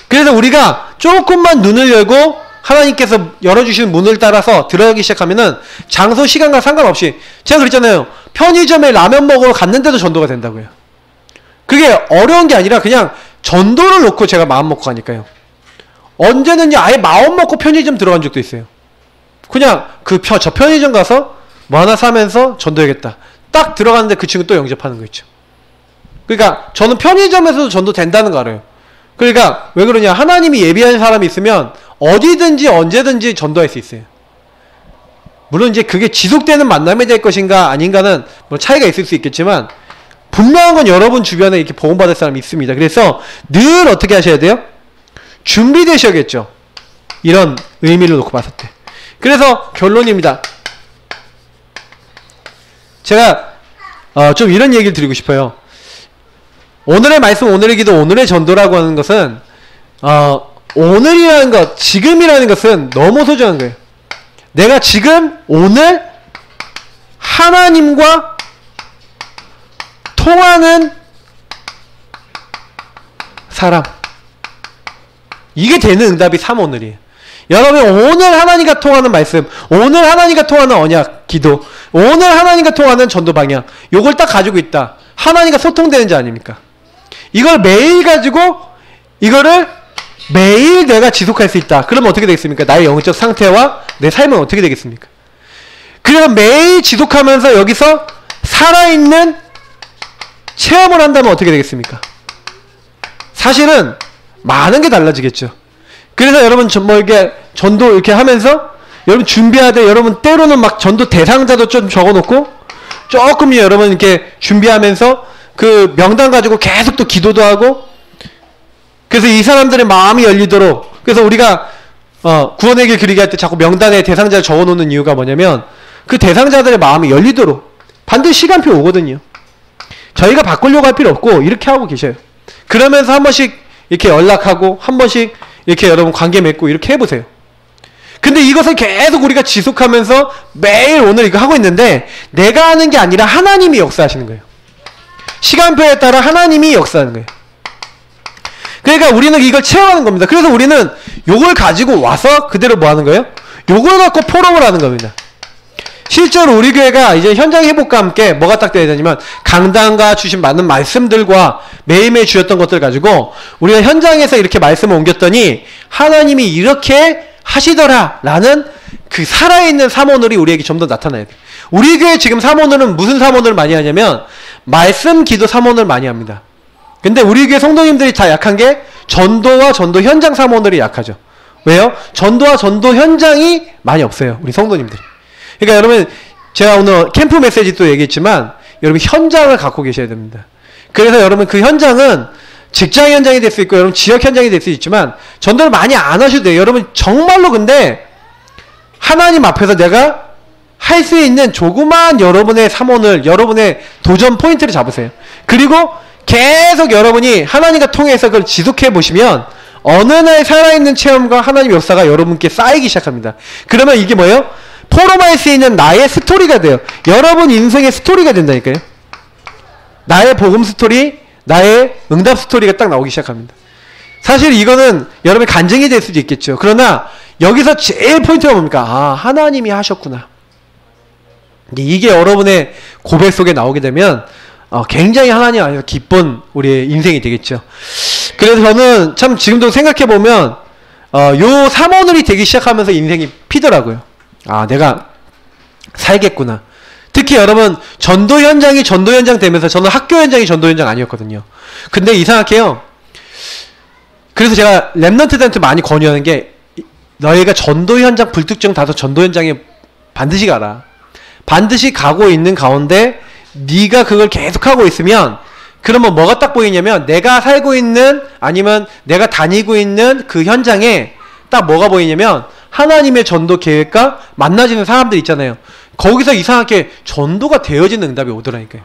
그래서 우리가 조금만 눈을 열고 하나님께서 열어주시는 문을 따라서 들어가기 시작하면은 장소, 시간과 상관없이, 제가 그랬잖아요. 편의점에 라면 먹으러 갔는데도 전도가 된다고요. 그게 어려운 게 아니라 그냥 전도를 놓고 제가 마음 먹고 가니까요. 언제는요, 아예 마음 먹고 편의점 들어간 적도 있어요. 그냥 저 편의점 가서 뭐 하나 사면서 전도해야겠다. 딱 들어갔는데 그 친구 또 영접하는 거 있죠. 그러니까 저는 편의점에서도 전도 된다는 거 알아요. 그러니까 왜 그러냐, 하나님이 예비한 사람이 있으면 어디든지 언제든지 전도할 수 있어요. 물론 이제 그게 지속되는 만남이 될 것인가 아닌가는 뭐 차이가 있을 수 있겠지만, 분명한 건 여러분 주변에 이렇게 복음받을 사람이 있습니다. 그래서 늘 어떻게 하셔야 돼요? 준비되셔야겠죠. 이런 의미를 놓고 봤을 때. 그래서 결론입니다. 제가 좀 이런 얘기를 드리고 싶어요. 오늘의 말씀, 오늘의 기도, 오늘의 전도라고 하는 것은 오늘이라는 것, 지금이라는 것은 너무 소중한 거예요. 내가 지금 오늘 하나님과 통하는 사람, 이게 되는 응답이 3오늘이에요. 여러분 오늘 하나님과 통하는 말씀, 오늘 하나님과 통하는 언약, 기도, 오늘 하나님과 통하는 전도 방향, 요걸 딱 가지고 있다. 하나님과 소통되는 자 아닙니까? 이걸 매일 가지고 이거를 매일 내가 지속할 수 있다. 그러면 어떻게 되겠습니까? 나의 영적 상태와 내 삶은 어떻게 되겠습니까? 그래서 매일 지속하면서 여기서 살아있는 체험을 한다면 어떻게 되겠습니까? 사실은 많은 게 달라지겠죠. 그래서 여러분 뭐 이렇게 전도 이렇게 하면서 여러분 준비하되, 여러분 때로는 막 전도 대상자도 좀 적어놓고 조금 여러분 이렇게 준비하면서 그 명단 가지고 계속 또 기도도 하고, 그래서 이 사람들의 마음이 열리도록, 그래서 우리가 구원의 길 그리기 할 때 자꾸 명단에 대상자를 적어놓는 이유가 뭐냐면, 그 대상자들의 마음이 열리도록 반드시 시간표 오거든요. 저희가 바꾸려고 할 필요 없고 이렇게 하고 계셔요. 그러면서 한 번씩 이렇게 연락하고 한 번씩 이렇게 여러분 관계 맺고 이렇게 해보세요. 근데 이것을 계속 우리가 지속하면서 매일 오늘 이거 하고 있는데, 내가 하는 게 아니라 하나님이 역사하시는 거예요. 시간표에 따라 하나님이 역사하는 거예요. 그러니까 우리는 이걸 체험하는 겁니다. 그래서 우리는 요걸 가지고 와서 그대로 뭐 하는 거예요? 요걸 갖고 포럼을 하는 겁니다. 실제로 우리 교회가 이제 현장 회복과 함께 뭐가 딱 돼야 되냐면, 강단과 주신 많은 말씀들과 매일매일 주셨던 것들 가지고 우리가 현장에서 이렇게 말씀을 옮겼더니 하나님이 이렇게 하시더라 라는 그 살아있는 사모늘이 우리에게 좀 더 나타나야 돼요. 우리 교회 지금 사모늘은 무슨 사모늘을 많이 하냐면 말씀, 기도 사모늘 많이 합니다. 근데 우리 교회 성도님들이 다 약한 게 전도와 전도 현장 사모늘이 약하죠. 왜요? 전도와 전도 현장이 많이 없어요. 우리 성도님들이. 그러니까 여러분, 제가 오늘 캠프 메시지 또 얘기했지만 여러분 현장을 갖고 계셔야 됩니다. 그래서 여러분 그 현장은 직장 현장이 될 수 있고 여러분 지역 현장이 될 수 있지만 전도를 많이 안 하셔도 돼요. 여러분 정말로 근데 하나님 앞에서 내가 할 수 있는 조그만 여러분의 삼원을 여러분의 도전 포인트를 잡으세요. 그리고 계속 여러분이 하나님과 통해서 그걸 지속해 보시면 어느 날 살아있는 체험과 하나님 역사가 여러분께 쌓이기 시작합니다. 그러면 이게 뭐예요? 포럼할 수 있는 나의 스토리가 돼요. 여러분 인생의 스토리가 된다니까요. 나의 복음 스토리, 나의 응답 스토리가 딱 나오기 시작합니다. 사실 이거는 여러분의 간증이 될 수도 있겠죠. 그러나 여기서 제일 포인트가 뭡니까? 아, 하나님이 하셨구나. 이게 여러분의 고백 속에 나오게 되면 굉장히 하나님 안에서 기쁜 우리의 인생이 되겠죠. 그래서 저는 참 지금도 생각해보면 요 3오늘이 되기 시작하면서 인생이 피더라고요. 아, 내가 살겠구나. 특히 여러분 전도 현장이 전도 현장 되면서 저는 학교 현장이 전도 현장 아니었거든요. 근데 이상하게요. 그래서 제가 랩넌트들한테 많이 권유하는 게 너희가 전도 현장 불특정 다소 전도 현장에 반드시 가라. 반드시 가고 있는 가운데 네가 그걸 계속하고 있으면 그러면 뭐가 딱 보이냐면 내가 살고 있는 아니면 내가 다니고 있는 그 현장에 딱 뭐가 보이냐면 하나님의 전도 계획과 만나지는 사람들 있잖아요. 거기서 이상하게 전도가 되어지는 응답이 오더라니까요.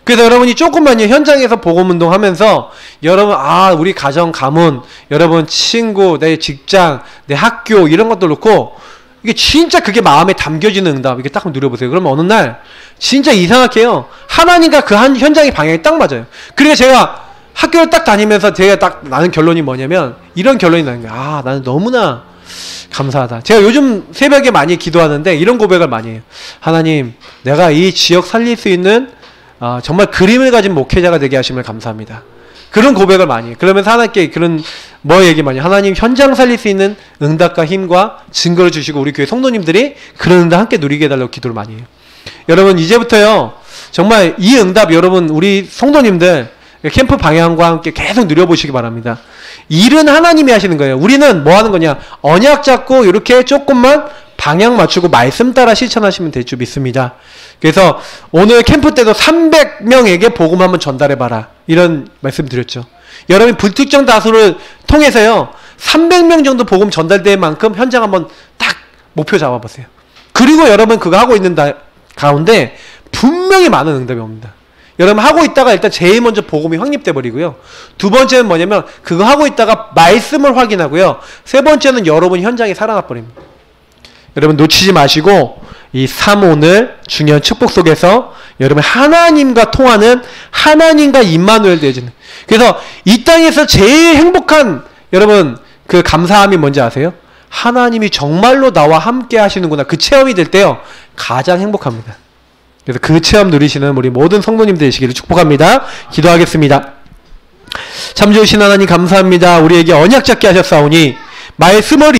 그래서 여러분이 조금만요 현장에서 복음운동 하면서 여러분 우리 가정 가문 여러분 친구 내 직장 내 학교 이런 것도 그렇고 이게 진짜 그게 마음에 담겨지는 응답 이게 딱 누려보세요. 그러면 어느 날 진짜 이상하게요 하나님과 그 한 현장의 방향이 딱 맞아요. 그러니까 제가 학교를 딱 다니면서 제가 딱 나는 결론이 뭐냐면 이런 결론이 나는 거예요. 나는 너무나 감사하다. 제가 요즘 새벽에 많이 기도하는데 이런 고백을 많이 해요. 하나님 내가 이 지역 살릴 수 있는 정말 그림을 가진 목회자가 되게 하심을 감사합니다. 그런 고백을 많이 해요. 그러면서 하나님께 그런 얘기 많이 해요. 하나님 현장 살릴 수 있는 응답과 힘과 증거를 주시고 우리 교회 성도님들이 그런 응답 함께 누리게 해달라고 기도를 많이 해요. 여러분 이제부터요 정말 이 응답 여러분 우리 성도님들 캠프 방향과 함께 계속 누려보시기 바랍니다. 일은 하나님이 하시는 거예요. 우리는 뭐 하는 거냐 언약 잡고 이렇게 조금만 방향 맞추고 말씀 따라 실천하시면 될 줄 믿습니다. 그래서 오늘 캠프 때도 300명에게 복음 한번 전달해봐라 이런 말씀 드렸죠. 여러분이 불특정 다수를 통해서요 300명 정도 복음 전달될 만큼 현장 한번 딱 목표 잡아보세요. 그리고 여러분 그거 하고 있는 가운데 분명히 많은 응답이 옵니다. 여러분 하고 있다가 일단 제일 먼저 복음이 확립돼 버리고요. 두 번째는 뭐냐면 그거 하고 있다가 말씀을 확인하고요. 세 번째는 여러분 현장에 살아나 버립니다. 여러분 놓치지 마시고 이 3오늘 중요한 축복 속에서 여러분 하나님과 통하는 하나님과 임마누엘 되어지는 그래서 이 땅에서 제일 행복한 여러분 그 감사함이 뭔지 아세요? 하나님이 정말로 나와 함께 하시는구나 그 체험이 될 때요 가장 행복합니다. 그래서 그 체험 누리시는 우리 모든 성도님 되시기를 축복합니다. 기도하겠습니다. 참 좋으신 하나님 감사합니다. 우리에게 언약 잡게 하셨사오니 말씀을